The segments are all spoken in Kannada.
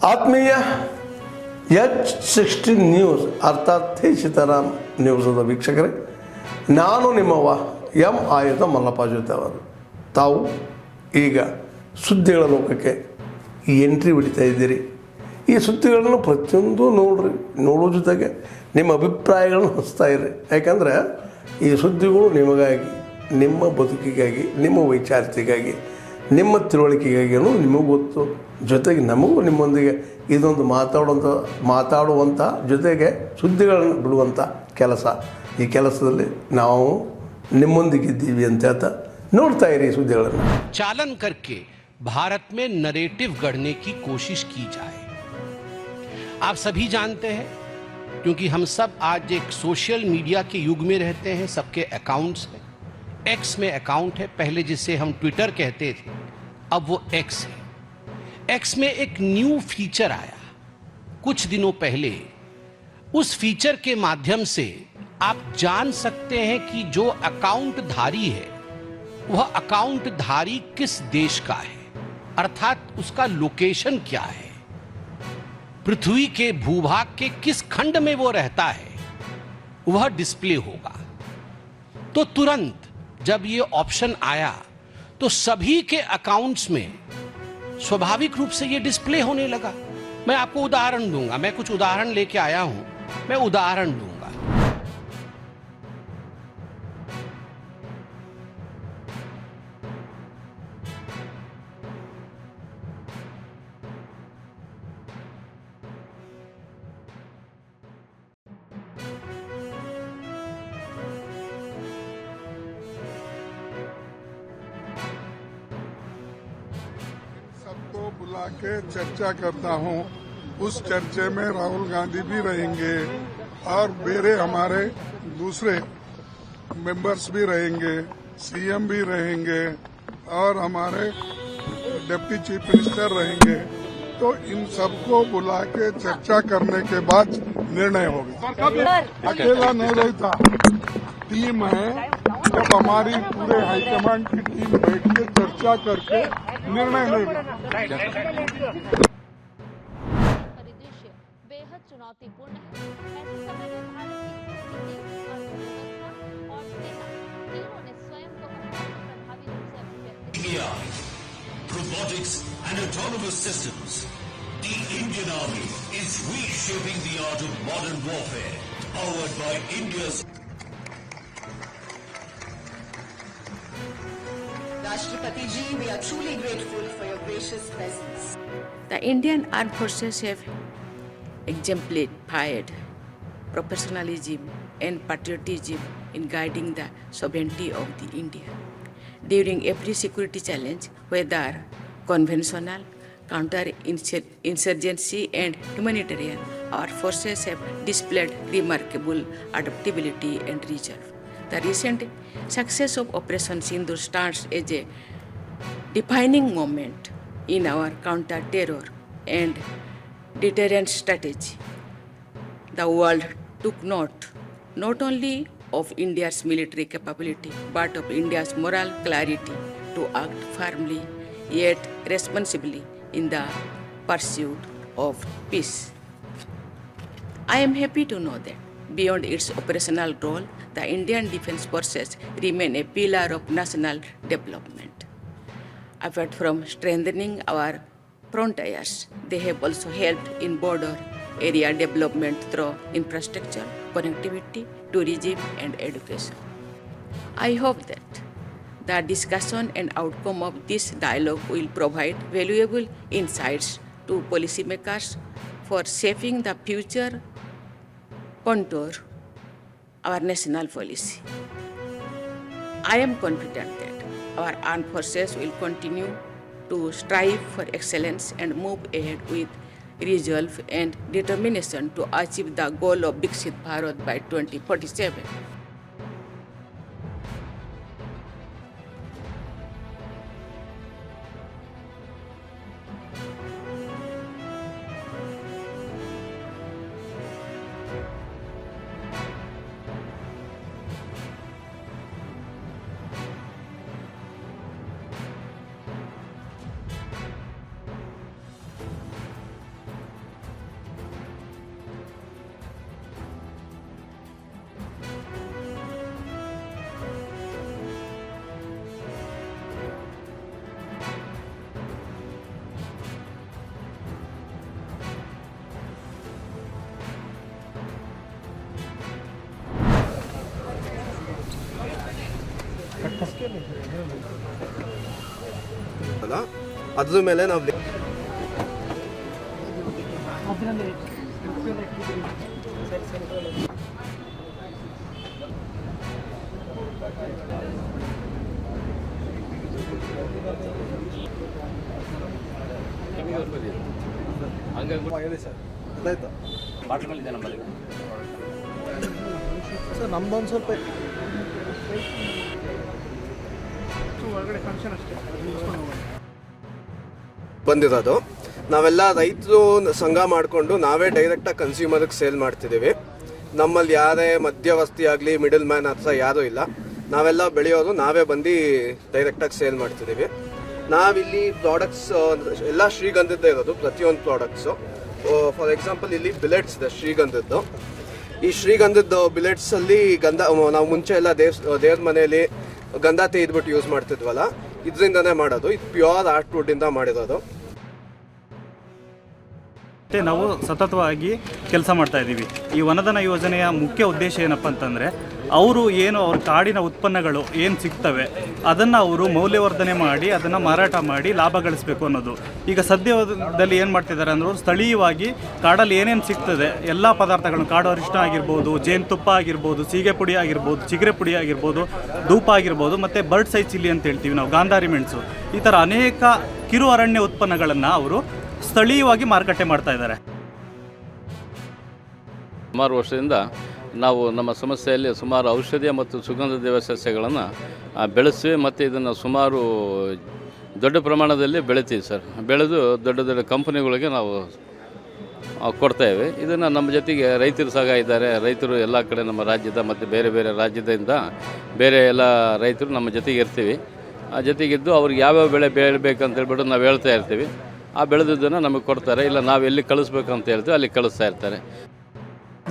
ಆತ್ಮೀಯ H16 ನ್ಯೂಸ್ ಅರ್ಥಾತ್ ಹೇ ಸೀತಾರಾಮ್ ನ್ಯೂಸದ ವೀಕ್ಷಕರೇ, ನಾನು ನಿಮ್ಮವ ಎಂ ಆಯುಧ ಮಲ್ಲಪ್ಪ ಜೊತೆ ಅವರು. ತಾವು ಈಗ ಸುದ್ದಿಗಳ ಲೋಕಕ್ಕೆ ಎಂಟ್ರಿ ಹೊಡಿತಾ ಇದ್ದೀರಿ. ಈ ಸುದ್ದಿಗಳನ್ನು ಪ್ರತಿಯೊಂದು ನೋಡೋ ಜೊತೆಗೆ ನಿಮ್ಮ ಅಭಿಪ್ರಾಯಗಳನ್ನು ಹಂಚ್ತಾ ಇರ್ರಿ. ಯಾಕಂದರೆ ಈ ಸುದ್ದಿಗಳು ನಿಮಗಾಗಿ, ನಿಮ್ಮ ಬದುಕಿಗಾಗಿ, ನಿಮ್ಮ ವೈಚಾರಿಕೆಗಾಗಿ, ನಿಮ್ಮ ತಿಳುವಳಿಕೆಗಾಗಿ ಅನ್ನೋದು ನಿಮಗೂ ಗೊತ್ತು. ಜೊತೆಗೆ ನಮಗೂ ನಿಮ್ಮೊಂದಿಗೆ ಇದೊಂದು ಮಾತಾಡುವಂಥ ಜೊತೆಗೆ ಸುದ್ದಿಗಳನ್ನು ಬಿಡುವಂಥ ಕೆಲಸ. ಈ ಕೆಲಸದಲ್ಲಿ ನಾವು ನಿಮ್ಮೊಂದಿಗಿದ್ದೀವಿ ಅಂತ ಹೇಳ್ತಾ ನೋಡ್ತಾ ಇರಿ ಸುದ್ದಿಗಳನ್ನು. चालन करके भारत में नरेटिव गढ़ने की कोशिश की जाए. आप सभी जानते हैं, क्योंकि हम सब आज एक सोशल मीडिया के युग में रहते हैं. सबके अकाउंट्स हैं. एक्स में अकाउंट है, पहले जिसे हम ट्विटर कहते थे, अब वो एक्स है. एक्स में एक न्यू फीचर आया कुछ दिनों पहले. उस फीचर के माध्यम से आप जान सकते हैं कि जो अकाउंट धारी है वह अकाउंट धारी किस देश का है, अर्थात उसका लोकेशन क्या है, पृथ्वी के भूभाग के किस खंड में वो रहता है, वह डिस्प्ले होगा. तो तुरंत जब ये ऑप्शन आया तो सभी के अकाउंट्स में स्वाभाविक रूप से ये डिस्प्ले होने लगा. मैं आपको उदाहरण दूंगा, मैं कुछ उदाहरण लेके आया हूं, मैं उदाहरण दूंगा. सबको बुला के चर्चा करता हूं. उस चर्चे में राहुल गांधी भी रहेंगे और मेरे हमारे दूसरे मेंबर्स भी रहेंगे, सीएम भी रहेंगे और हमारे डिप्टी चीफ मिनिस्टर रहेंगे. तो इन सबको बुला के चर्चा करने के बाद निर्णय होगा. अकेला नहीं रहता, टीम है. जब हमारी पूरे हाईकमांड की टीम बैठ के चर्चा करके निर्णय लेगा. परिदृश्य बेहद चुनौतीपूर्ण है. ऐसे समय में भारत की स्थिति, अर्थव्यवस्था और सेना तीनों ने स्वयं को अत्यंत प्रभावी रूप से अभिव्यक्त किया. AI, robotics and autonomous systems. The Indian Army is reshaping the art of modern warfare, powered by India's Rashtrapati ji, we are truly grateful for your gracious presence. The Indian Armed Forces have exemplified professionalism and patriotism in guiding the sovereignty of the India. During every security challenge, whether conventional, counter-insurgency and humanitarian, our forces have displayed remarkable adaptability and resolve. The recent success of Operation Sindoor stands as a defining moment in our counter-terror and deterrence strategy. The world took note not only of India's military capability but of India's moral clarity to act firmly yet responsibly in the pursuit of peace. I am happy to know that beyond its operational role, the Indian Defence Forces remain a pillar of national development. Apart from strengthening our frontiers, they have also helped in border area development through infrastructure, connectivity, tourism, and education. I hope that the discussion and outcome of this dialogue will provide valuable insights to policymakers for shaping the future contour our national policy. I am confident that our armed forces will continue to strive for excellence and move ahead with resolve and determination to achieve the goal of Viksit Bharat by 2047. ಅದ್ರ ಮೇಲೆ ನಾವು ಸರ್ ನಮ್ದೊಂದು ಸ್ವಲ್ಪ ಬಂದಿರೋದು. ನಾವೆಲ್ಲ ರೈತರು ಸಂಘ ಮಾಡಿಕೊಂಡು ನಾವೇ ಡೈರೆಕ್ಟಾಗಿ ಕನ್ಸ್ಯೂಮರ್ಗೆ ಸೇಲ್ ಮಾಡ್ತಿದ್ದೀವಿ. ನಮ್ಮಲ್ಲಿ ಯಾರೇ ಮಧ್ಯವರ್ತಿ ಆಗಲಿ ಮಿಡಲ್ ಮ್ಯಾನ್ ಅಥವಾ ಯಾರೂ ಇಲ್ಲ. ನಾವೆಲ್ಲ ಬೆಳೆಯೋರು ನಾವೇ ಬಂದು ಡೈರೆಕ್ಟಾಗಿ ಸೇಲ್ ಮಾಡ್ತಿದ್ದೀವಿ. ನಾವಿಲ್ಲಿ ಪ್ರಾಡಕ್ಟ್ಸ್ ಎಲ್ಲ ಶ್ರೀಗಂಧದ್ದೇ ಇರೋದು, ಪ್ರತಿಯೊಂದು ಪ್ರಾಡಕ್ಟ್ಸು. ಫಾರ್ ಎಕ್ಸಾಂಪಲ್ ಇಲ್ಲಿ ಬಿಲೆಟ್ಸ್ ಇದೆ ಶ್ರೀಗಂಧದ್ದು. ಈ ಶ್ರೀಗಂಧದ ಬಿಲೆಟ್ಸಲ್ಲಿ ಗಂಧ ನಾವು ಮುಂಚೆ ಎಲ್ಲ ದೇವ್ರ ಮನೆಯಲ್ಲಿ ಗಂಧ ತೆಗೆದ್ಬಿಟ್ಟು ಯೂಸ್ ಮಾಡ್ತಿದ್ವಲ್ಲ, ಇದರಿಂದನೇ ಮಾಡೋದು. ಇದು ಪ್ಯೂರ್ ಆರ್ಟ್ವುಡ್ಡಿಂದ ಮಾಡಿರೋದು. ಮತ್ತು ನಾವು ಸತತವಾಗಿ ಕೆಲಸ ಮಾಡ್ತಾ ಇದ್ದೀವಿ. ಈ ವನಧನ ಯೋಜನೆಯ ಮುಖ್ಯ ಉದ್ದೇಶ ಏನಪ್ಪ ಅಂತಂದರೆ, ಅವರು ಏನು ಅವ್ರ ಕಾಡಿನ ಉತ್ಪನ್ನಗಳು ಏನು ಸಿಗ್ತವೆ ಅದನ್ನು ಅವರು ಮೌಲ್ಯವರ್ಧನೆ ಮಾಡಿ ಅದನ್ನು ಮಾರಾಟ ಮಾಡಿ ಲಾಭ ಗಳಿಸಬೇಕು ಅನ್ನೋದು. ಈಗ ಸದ್ಯದಲ್ಲಿ ಏನು ಮಾಡ್ತಿದ್ದಾರೆ ಅಂದ್ರೆ, ಸ್ಥಳೀಯವಾಗಿ ಕಾಡಲ್ಲಿ ಏನೇನು ಸಿಗ್ತದೆ ಎಲ್ಲ ಪದಾರ್ಥಗಳನ್ನು, ಕಾಡು ಅರಿಶಿಣ ಆಗಿರ್ಬೋದು, ಜೇನುತುಪ್ಪ ಆಗಿರ್ಬೋದು, ಸೀಗೆ ಪುಡಿ ಆಗಿರ್ಬೋದು, ಚಿಗರೆ ಪುಡಿ ಆಗಿರ್ಬೋದು, ಧೂಪ ಆಗಿರ್ಬೋದು, ಮತ್ತು ಬರ್ಡ್ ಸೈ ಚಿಲ್ಲಿ ಅಂತ ಹೇಳ್ತೀವಿ ನಾವು, ಗಾಂಧಾರಿ ಮೆಣಸು, ಈ ಥರ ಅನೇಕ ಕಿರು ಅರಣ್ಯ ಉತ್ಪನ್ನಗಳನ್ನು ಅವರು ಸ್ಥಳೀಯವಾಗಿ ಮಾರುಕಟ್ಟೆ ಮಾಡ್ತಾ ಇದ್ದಾರೆ. ಸುಮಾರು ವರ್ಷದಿಂದ ನಾವು ನಮ್ಮ ಸಮಸ್ಯೆಯಲ್ಲಿ ಸುಮಾರು ಔಷಧೀಯ ಮತ್ತು ಸುಗಂಧ ದ್ರವ್ಯ ಸಸ್ಯಗಳನ್ನು ಬೆಳೆಸಿ ಮತ್ತು ಇದನ್ನು ಸುಮಾರು ದೊಡ್ಡ ಪ್ರಮಾಣದಲ್ಲಿ ಬೆಳಿತೀವಿ ಸರ್. ಬೆಳೆದು ದೊಡ್ಡ ದೊಡ್ಡ ಕಂಪನಿಗಳಿಗೆ ನಾವು ಕೊಡ್ತಾಯಿವೆ. ಇದನ್ನು ನಮ್ಮ ಜೊತೆಗೆ ರೈತರು ಸಹ ಇದ್ದಾರೆ. ರೈತರು ಎಲ್ಲ ಕಡೆ ನಮ್ಮ ರಾಜ್ಯದ ಮತ್ತು ಬೇರೆ ಬೇರೆ ರಾಜ್ಯದಿಂದ ಬೇರೆ ಎಲ್ಲ ರೈತರು ನಮ್ಮ ಜೊತೆಗೆ ಇರ್ತೀವಿ. ಆ ಜೊತೆಗಿದ್ದು ಅವ್ರಿಗೆ ಯಾವ್ಯಾವ ಬೆಳೆ ಬೆಳಿಬೇಕಂತ ಹೇಳ್ಬಿಟ್ಟು ನಾವು ಹೇಳ್ತಾ ಇರ್ತೀವಿ. ಆ ಬೆಳೆದಿದ್ದನ್ನು ನಮಗೆ ಕೊಡ್ತಾರೆ. ಇಲ್ಲ ನಾವು ಎಲ್ಲಿ ಕಳಿಸ್ಬೇಕಂತ ಹೇಳ್ತೀವಿ ಅಲ್ಲಿ ಕಳಿಸ್ತಾ ಇರ್ತಾರೆ.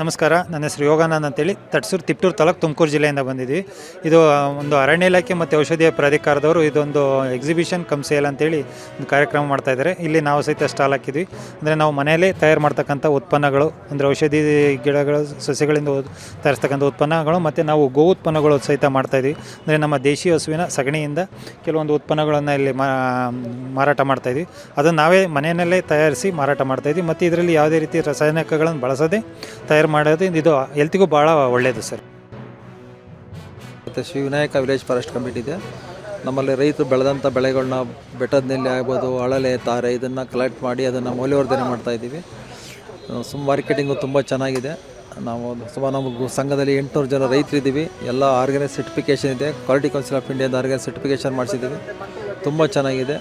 ನಮಸ್ಕಾರ, ನನ್ನ ಹೆಸರು ಯೋಗಾನಂದ್ ಅಂತೇಳಿ ತಟ್ಸೂರು ತಿಪ್ಟೂರು ತಾಲೂಕು ತುಮಕೂರು ಜಿಲ್ಲೆಯಿಂದ ಬಂದಿದ್ವಿ. ಇದು ಒಂದು ಅರಣ್ಯ ಇಲಾಖೆ ಮತ್ತು ಔಷಧೀಯ ಪ್ರಾಧಿಕಾರದವರು ಇದೊಂದು ಎಕ್ಸಿಬಿಷನ್ ಕಮ್ ಸೇಲ್ ಅಂತೇಳಿ ಒಂದು ಕಾರ್ಯಕ್ರಮ ಮಾಡ್ತಾಯಿದ್ದಾರೆ. ಇಲ್ಲಿ ನಾವು ಸಹಿತ ಸ್ಟಾಲ್ ಹಾಕಿದ್ವಿ. ಅಂದರೆ ನಾವು ಮನೆಯಲ್ಲೇ ತಯಾರು ಮಾಡ್ತಕ್ಕಂಥ ಉತ್ಪನ್ನಗಳು, ಅಂದರೆ ಔಷಧಿ ಗಿಡಗಳು ಸಸ್ಯಗಳಿಂದ ತಯಾರಿಸ್ತಕ್ಕಂಥ ಉತ್ಪನ್ನಗಳು, ಮತ್ತು ನಾವು ಗೋ ಉತ್ಪನ್ನಗಳು ಸಹಿತ ಮಾಡ್ತಾಯಿದ್ವಿ. ಅಂದರೆ ನಮ್ಮ ದೇಶಿ ಹಸುವಿನ ಸಗಣಿಯಿಂದ ಕೆಲವೊಂದು ಉತ್ಪನ್ನಗಳನ್ನು ಇಲ್ಲಿ ಮಾರಾಟ ಮಾಡ್ತಾಯಿದ್ವಿ. ಅದನ್ನು ನಾವೇ ಮನೆಯಲ್ಲೇ ತಯಾರಿಸಿ ಮಾರಾಟ ಮಾಡ್ತಾಯಿದ್ವಿ. ಮತ್ತು ಇದರಲ್ಲಿ ಯಾವುದೇ ರೀತಿ ರಾಸಾಯನಿಕಗಳನ್ನು ಬಳಸದೆ ತಯಾರು ಮಾಡೋದು ಇದು ಹೆಲ್ತಿಗೂ ಭಾಳ ಒಳ್ಳೆಯದು ಸರ್. ಮತ್ತು Shri Vinayaka village forest committee ಇದೆ. ನಮ್ಮಲ್ಲಿ ರೈತರು ಬೆಳೆದಂಥ ಬೆಳೆಗಳನ್ನ ಬೆಟ್ಟದ ನೆಲ್ಲಿ ಆಗ್ಬೋದು, ಅಳಲೆ, ತಾರೆ ಇದನ್ನು ಕಲೆಕ್ಟ್ ಮಾಡಿ ಅದನ್ನು ಮೌಲ್ಯವರ್ಧನೆ ಮಾಡ್ತಾಯಿದ್ದೀವಿ. ಮಾರ್ಕೆಟಿಂಗು ತುಂಬ ಚೆನ್ನಾಗಿದೆ. ನಾವು ಸುಮಾರು ನಮ್ಮ ಸಂಘದಲ್ಲಿ 800 ಜನ ರೈತರಿದ್ದೀವಿ. ಎಲ್ಲ ಆರ್ಗ್ಯಾನಿಕ್ ಸರ್ಟಿಫಿಕೇಷನ್ ಇದೆ. ಕ್ವಾಲಿಟಿ ಕೌನ್ಸಿಲ್ ಆಫ್ ಇಂಡಿಯಾದ ಆರ್ಗ್ಯಾನಿಕ್ ಸರ್ಟಿಫಿಕೇಷನ್ ಮಾಡಿಸಿದ್ದೀವಿ. ತುಂಬ ಚೆನ್ನಾಗಿದೆ.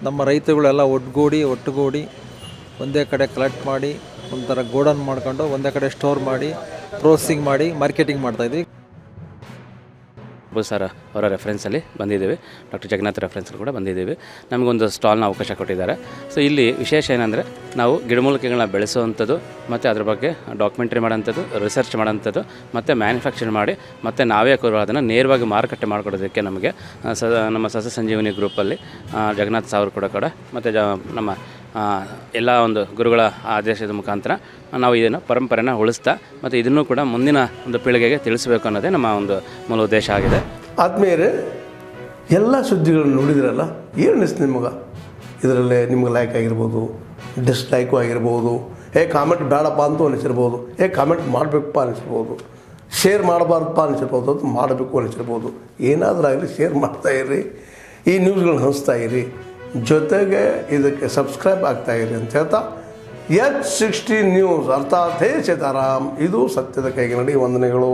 ನಮ್ಮ ರೈತರುಗಳೆಲ್ಲ ಒಟ್ಟುಗೂಡಿ ಒಂದೇ ಕಡೆ ಕಲೆಕ್ಟ್ ಮಾಡಿ ಒಂಥರ ಗೋಡನ್ ಮಾಡ್ಕೊಂಡು ಒಂದೇ ಕಡೆ ಸ್ಟೋರ್ ಮಾಡಿ ಪ್ರೋಸೆಸಿಂಗ್ ಮಾಡಿ ಮಾರ್ಕೆಟಿಂಗ್ ಮಾಡ್ತಾಯಿದ್ವಿ. ಸರ್ ಅವರ ರೆಫರೆನ್ಸಲ್ಲಿ ಬಂದಿದ್ದೀವಿ. ಡಾಕ್ಟರ್ ಜಗನ್ನಾಥ್ ರೆಫರೆನ್ಸಲ್ಲಿ ಕೂಡ ಬಂದಿದ್ದೀವಿ. ನಮಗೊಂದು ಸ್ಟಾಲ್ನ ಅವಕಾಶ ಕೊಟ್ಟಿದ್ದಾರೆ. ಸೊ ಇಲ್ಲಿ ವಿಶೇಷ ಏನಂದರೆ, ನಾವು ಗಿಡಮೂಲಿಕೆಗಳನ್ನ ಬೆಳೆಸುವಂಥದ್ದು ಮತ್ತು ಅದ್ರ ಬಗ್ಗೆ ಡಾಕ್ಯುಮೆಂಟ್ರಿ ಮಾಡೋಂಥದ್ದು, ರಿಸರ್ಚ್ ಮಾಡೋಂಥದ್ದು, ಮತ್ತು ಮ್ಯಾನುಫ್ಯಾಕ್ಚರ್ ಮಾಡಿ ಮತ್ತು ನಾವೇ ಅದನ್ನು ನೇರವಾಗಿ ಮಾರುಕಟ್ಟೆ ಮಾಡಿಕೊಡೋದಕ್ಕೆ ನಮಗೆ ನಮ್ಮ ಸಸ್ಯ ಸಂಜೀವನಿ ಗ್ರೂಪಲ್ಲಿ ಜಗನ್ನಾಥ್ ಸಾವ್ರು ಕೂಡ ಮತ್ತು ನಮ್ಮ ಎಲ್ಲ ಒಂದು ಗುರುಗಳ ಆದೇಶದ ಮುಖಾಂತರ ನಾವು ಇದನ್ನು ಪರಂಪರೆನ ಉಳಿಸ್ತಾ ಮತ್ತು ಇದನ್ನು ಕೂಡ ಮುಂದಿನ ಒಂದು ಪೀಳಿಗೆಗೆ ತಿಳಿಸಬೇಕು ಅನ್ನೋದೇ ನಮ್ಮ ಒಂದು ಮೂಲ ಉದ್ದೇಶ ಆಗಿದೆ. ಆದ್ಮೇಲೆ ಎಲ್ಲ ಸುದ್ದಿಗಳನ್ನು ನೋಡಿದ್ರಲ್ಲ, ಏನು ಅನಿಸ್ತು ನಿಮಗೆ? ಇದರಲ್ಲೇ ನಿಮ್ಗೆ ಲೈಕ್ ಆಗಿರ್ಬೋದು, ಡಿಸ್ಲೈಕು ಆಗಿರ್ಬೋದು, ಕಾಮೆಂಟ್ ಬೇಡಪ್ಪ ಅಂತೂ ಅನಿಸಿರ್ಬೋದು, ಕಾಮೆಂಟ್ ಮಾಡಬೇಕಪ್ಪ ಅನಿಸಿರ್ಬೋದು, ಶೇರ್ ಮಾಡಬಾರ್ದಪ್ಪ ಅನಿಸಿರ್ಬೋದು, ಅದು ಮಾಡಬೇಕು ಅನಿಸಿರ್ಬೋದು. ಏನಾದರೂ ಆಗಲಿ ಶೇರ್ ಮಾಡ್ತಾಯಿರಿ, ಈ ನ್ಯೂಸ್ಗಳನ್ನ ಹಂಚ್ತಾ ಇರಿ, ಜೊತೆಗೆ ಇದಕ್ಕೆ ಸಬ್ಸ್ಕ್ರೈಬ್ ಆಗ್ತಾಯಿರಿ ಅಂತ ಹೇಳ್ತಾ, H16 ನ್ಯೂಸ್ ಅರ್ಥಾತ್ ಹೇ ಸೀತಾರಾಮ್, ಇದು ಸತ್ಯದ ಕೈಗೆ ನಡಿ. ವಂದನೆಗಳು.